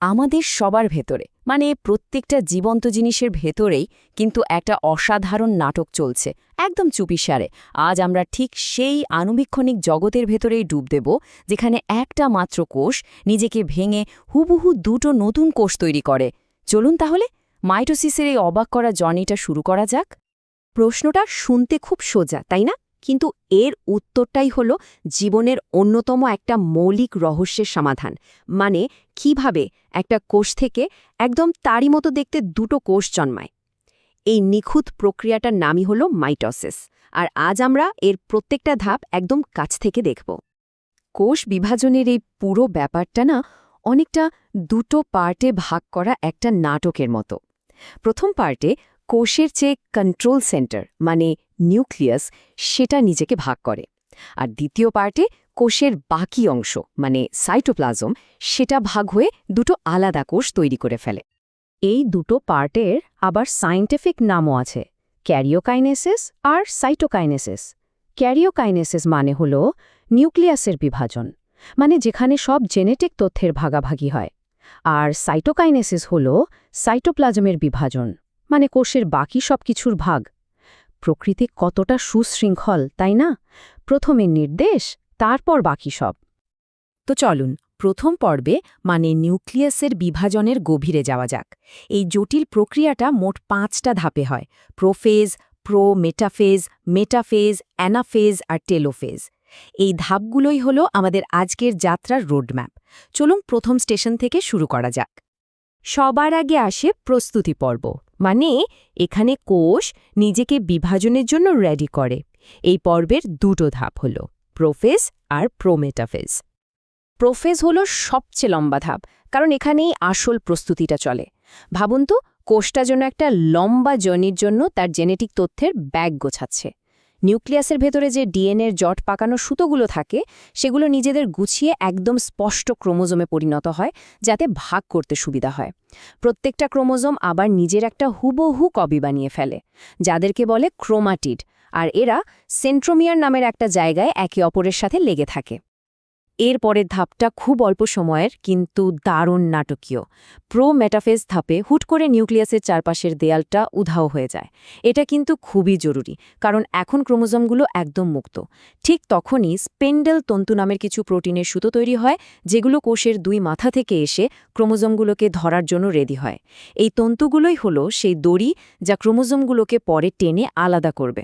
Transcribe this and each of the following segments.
আমাদের সবার ভেতরে মানে প্রত্যেকটা জীবন্ত জিনিসের ভেতরেই কিন্তু একটা অসাধারণ নাটক চলছে একদম চুপিসারে। আজ আমরা ঠিক সেই আণুবীক্ষণিক জগতের ভেতরেই ডুব দেব যেখানে একটা মাত্র কোষ নিজেকে ভেঙে হুবহু দুটো নতুন কোষ তৈরি করে। চলুন তাহলে মাইটোসিসের এই অবাক করা জার্নিটা শুরু করা যাক। প্রশ্নটা শুনতে খুব সোজা, তাই না? কিন্তু এর উত্তরটাই হলো জীবনের অন্যতম একটা মৌলিক রহস্যের সমাধান। মানে কিভাবে একটা কোষ থেকে একদম তারই মতো দেখতে দুটো কোষ জন্মায়। এই নিখুঁত প্রক্রিয়াটার নামই হলো মাইটোসিস। আর আজ আমরা এর প্রত্যেকটা ধাপ একদম কাছ থেকে দেখব। কোষ বিভাজনের এই পুরো ব্যাপারটা না অনেকটা দুটো পার্টে ভাগ করা একটা নাটকের মতো। প্রথম পার্টে কোষের যে কন্ট্রোল সেন্টার মানে নিউক্লিয়াস সেটা নিজেকে ভাগ করে, আর দ্বিতীয় পার্টে কোষের বাকি অংশ মানে সাইটোপ্লাজম সেটা ভাগ হয়ে দুটো আলাদা কোষ তৈরি করে ফেলে। এই দুটো পার্টের আবার সায়েন্টিফিক নামও আছে, ক্যারিওকাইনেসিস আর সাইটোকাইনেসিস। ক্যারিওকাইনেসিস মানে হল নিউক্লিয়াসের বিভাজন, মানে যেখানে সব জেনেটিক তথ্যের ভাগাভাগি হয়। আর সাইটোকাইনেসিস হল সাইটোপ্লাজমের বিভাজন, মানে কোষের বাকি সব কিছুর ভাগ। প্রকৃতি কতটা সুশৃঙ্খল, তাই না? প্রথমে নির্দেশ, তারপর বাকি সব। তো চলুন প্রথম পর্বে মানে নিউক্লিয়াসের বিভাজনের গভীরে যাওয়া যাক। এই জটিল প্রক্রিয়াটা মোট 5টা ধাপে হয়: প্রোফেজ, মেটাফেজ, অ্যানাফেজ আর টেলোফেজ। এই ধাপগুলোই হলো আমাদের আজকের যাত্রার রোডম্যাপ। চলুন প্রথম স্টেশন থেকে শুরু করা যাক। সবার আগে আসে প্রস্তুতি পর্ব, মানে এখানে কোষ নিজেকে বিভাজনের জন্য রেডি করে। এই পর্বের দুটো ধাপ হল প্রোফেজ আর মেটাফেজ। প্রোফেজ হল সবচেয়ে লম্বা ধাপ, কারণ এখানেই আসল প্রস্তুতিটা চলে। ভাবুন তো, কোষটা যেন একটা লম্বা জার্নির জন্য তার জেনেটিক তথ্যের ব্যাগ গোছাচ্ছে। নিউক্লিয়াসের ভেতরে যে ডিএনএর জট পাকানো সুতোগুলো থাকে সেগুলো নিজেদের গুছিয়ে একদম স্পষ্ট ক্রোমোজোমে পরিণত হয়, যাতে ভাগ করতে সুবিধা হয়। প্রত্যেকটা ক্রোমোজোম আবার নিজের একটা হুবহু কপি বানিয়ে ফেলে, যাদেরকে বলে ক্রোমাটিড, আর এরা সেন্ট্রোমিয়ার নামের একটা জায়গায় একে অপরের সাথে লেগে থাকে। এর পরের ধাপটা খুব অল্প সময়ের কিন্তু দারুণ নাটকীয়। মেটাফেজ ধাপে হুট করে নিউক্লিয়াসের চারপাশের দেয়ালটা উধাও হয়ে যায়। এটা কিন্তু খুবই জরুরি, কারণ এখন ক্রোমোজোমগুলো একদম মুক্ত। ঠিক তখনই স্পেন্ডেল তন্তু নামের কিছু প্রোটিনের সুতো তৈরি হয়, যেগুলো কোষের দুই মাথা থেকে এসে ক্রোমোজোমগুলোকে ধরার জন্য রেডি হয়। এই তন্তুগুলোই হলো সেই দড়ি যা ক্রোমোজোমগুলোকে পরে টেনে আলাদা করবে।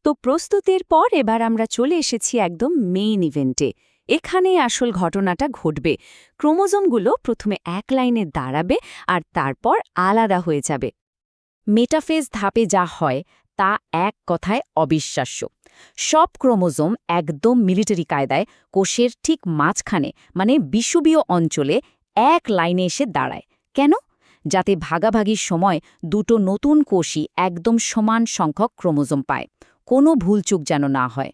তো প্রস্তুতির পর এবার আমরা চলে এসেছি একদম মেইন ইভেন্টে। এখানেই আসল ঘটনাটা ঘটবে। ক্রোমোজোমগুলো প্রথমে এক লাইনে দাঁড়াবে আর তারপর আলাদা হয়ে যাবে। মেটাফেজ ধাপে যা হয় তা এক কথায় অবিশ্বাস্য। সব ক্রোমোজোম একদম মিলিটারি কায়দায় কোষের ঠিক মাঝখানে মানে বিষুবীয় অঞ্চলে এক লাইনে এসে দাঁড়ায়। কেন? যাতে ভাগাভাগির সময় দুটো নতুন কোষই একদম সমান সংখ্যক ক্রোমোজোম পায়, কোনো ভুলচুক যেন না হয়।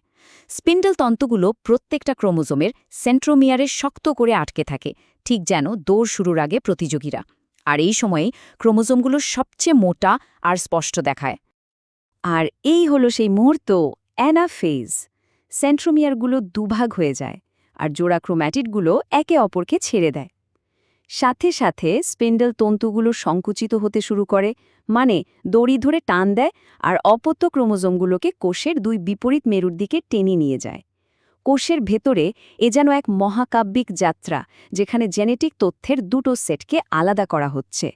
স্পিন্ডল তন্তুগুলো প্রত্যেকটা ক্রোমোজোমের সেন্ট্রোমিয়ারে শক্ত করে আটকে থাকে, ঠিক যেন দৌড় শুরুর আগে প্রতিযোগীরা। আর এই সময়েই ক্রোমোজোমগুলো সবচেয়ে মোটা আর স্পষ্ট দেখায়। আর এই হলো সেই মুহূর্ত, অ্যানাফেজ। সেন্ট্রোমিয়ারগুলো দুভাগ হয়ে যায় আর জোড়া ক্রোম্যাটিডগুলো একে অপরকে ছেড়ে দেয়। সাথে সাথে স্পিন্ডল তন্তুগুলো সংকুচিত হতে শুরু করে, মানে দড়ি ধরে টান দেয় আর অপত্য ক্রোমোজোমগুলোকে কোষের দুই বিপরীত মেরুর দিকে টেনে নিয়ে যায়। কোষের ভেতরে এ যেন এক মহাকাব্যিক যাত্রা, যেখানে জেনেটিক তথ্যের দুটো সেটকে আলাদা করা হচ্ছে।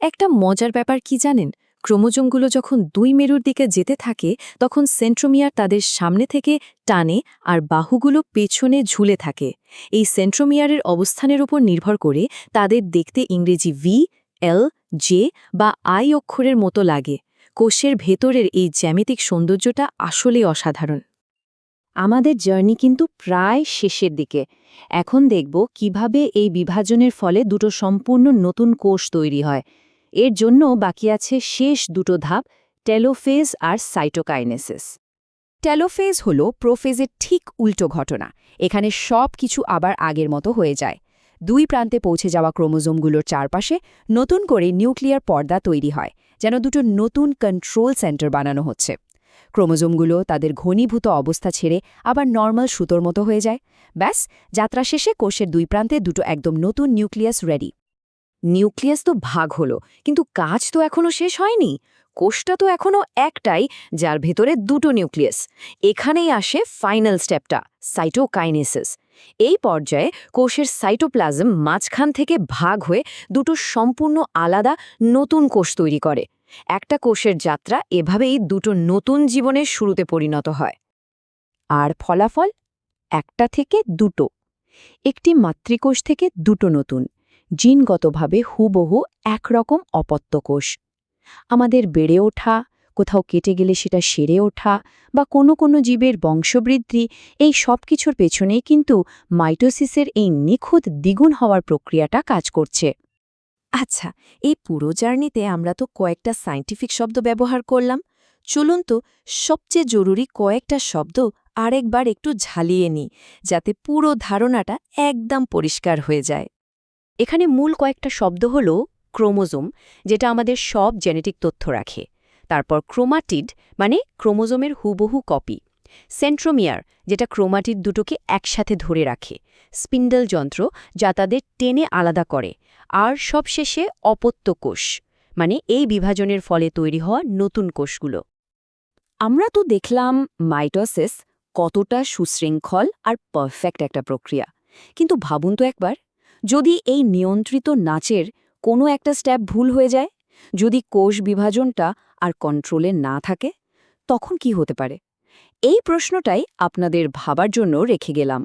একটা মজার ব্যাপার কি জানেন? ক্রোমোজোমগুলো যখন দুই মেরুর দিকে যেতে থাকে তখন সেন্ট্রোমিয়ার তাদের সামনে থেকে টানে আর বাহুগুলো পেছনে ঝুলে থাকে। এই সেন্ট্রোমিয়ারের অবস্থানের উপর নির্ভর করে তাদের দেখতে ইংরেজি ভি, এল, জে বা আই অক্ষরের মতো লাগে। কোষের ভেতরের এই জ্যামিতিক সৌন্দর্যটা আসলেই অসাধারণ। আমাদের জার্নি কিন্তু প্রায় শেষের দিকে। এখন দেখব কিভাবে এই বিভাজনের ফলে দুটো সম্পূর্ণ নতুন কোষ তৈরি হয়। এর জন্য বাকি আছে শেষ দুটো ধাপ, টেলোফেজ আর সাইটোকাইনেসিস। টেলোফেজ হল প্রোফেজের ঠিক উল্টো ঘটনা। এখানে সব কিছু আবার আগের মতো হয়ে যায়। দুই প্রান্তে পৌঁছে যাওয়া ক্রোমোজোমগুলোর চারপাশে নতুন করে নিউক্লিয়ার পর্দা তৈরি হয়, যেন দুটো নতুন কন্ট্রোল সেন্টার বানানো হচ্ছে। ক্রোমোজোমগুলো তাদের ঘনীভূত অবস্থা ছেড়ে আবার নর্মাল সুতোর মতো হয়ে যায়। ব্যাস, যাত্রা শেষে কোষের দুই প্রান্তে দুটো একদম নতুন নিউক্লিয়াস রেডি। নিউক্লিয়াস তো ভাগ হলো, কিন্তু কাজ তো এখনো শেষ হয়নি। কোষটা তো এখনো একটাই, যার ভেতরে দুটো নিউক্লিয়াস। এখানেই আসে ফাইনাল স্টেপটা, সাইটোকাইনেসিস। এই পর্যায়ে কোষের সাইটোপ্লাজম মাঝখান থেকে ভাগ হয়ে দুটো সম্পূর্ণ আলাদা নতুন কোষ তৈরি করে। একটা কোষের যাত্রা এভাবেই দুটো নতুন জীবনের শুরুতে পরিণত হয়। আর ফলাফল? একটা থেকে দুটো। একটি মাতৃকোষ থেকে দুটো নতুন, জিনগতভাবে হুবহু একরকম অপত্য কোষ। আমাদের বেড়ে ওঠা, কোথাও কেটে গেলে সেটা সেরে ওঠা, বা কোনো জীবের বংশবৃদ্ধি, এই সব কিছুর পেছনেই কিন্তু মাইটোসিসের এই নিখুঁত দ্বিগুণ হওয়ার প্রক্রিয়াটা কাজ করছে। আচ্ছা, এই পুরো জার্নিতে আমরা তো কয়েকটা সায়েন্টিফিক শব্দ ব্যবহার করলাম। চলুন তো সবচেয়ে জরুরি কয়েকটা শব্দ আরেকবার একটু ঝালিয়ে নিই, যাতে পুরো ধারণাটা একদম পরিষ্কার হয়ে যায়। এখানে মূল কয়েকটা শব্দ হল ক্রোমোজোম, যেটা আমাদের সব জেনেটিক তথ্য রাখে। তারপর ক্রোমাটিড, মানে ক্রোমোজোমের হুবহু কপি। সেন্ট্রোমিয়ার, যেটা ক্রোমাটিড দুটোকে একসাথে ধরে রাখে। স্পিন্ডল যন্ত্র, যা তাদের টেনে আলাদা করে। আর সবশেষে অপত্য কোষ, মানে এই বিভাজনের ফলে তৈরি হওয়া নতুন কোষগুলো। আমরা তো দেখলাম মাইটোসিস কতটা সুশৃঙ্খল আর পারফেক্ট একটা প্রক্রিয়া। কিন্তু ভাবুন তো একবার, যদি এই নিয়ন্ত্রিত নাচের কোনো একটা স্টেপ ভুল হয়ে যায়, যদি কোষ বিভাজনটা আর কন্ট্রোলে না থাকে, তখন কি হতে পারে? এই প্রশ্নটাই আপনাদের ভাবার জন্য রেখে গেলাম।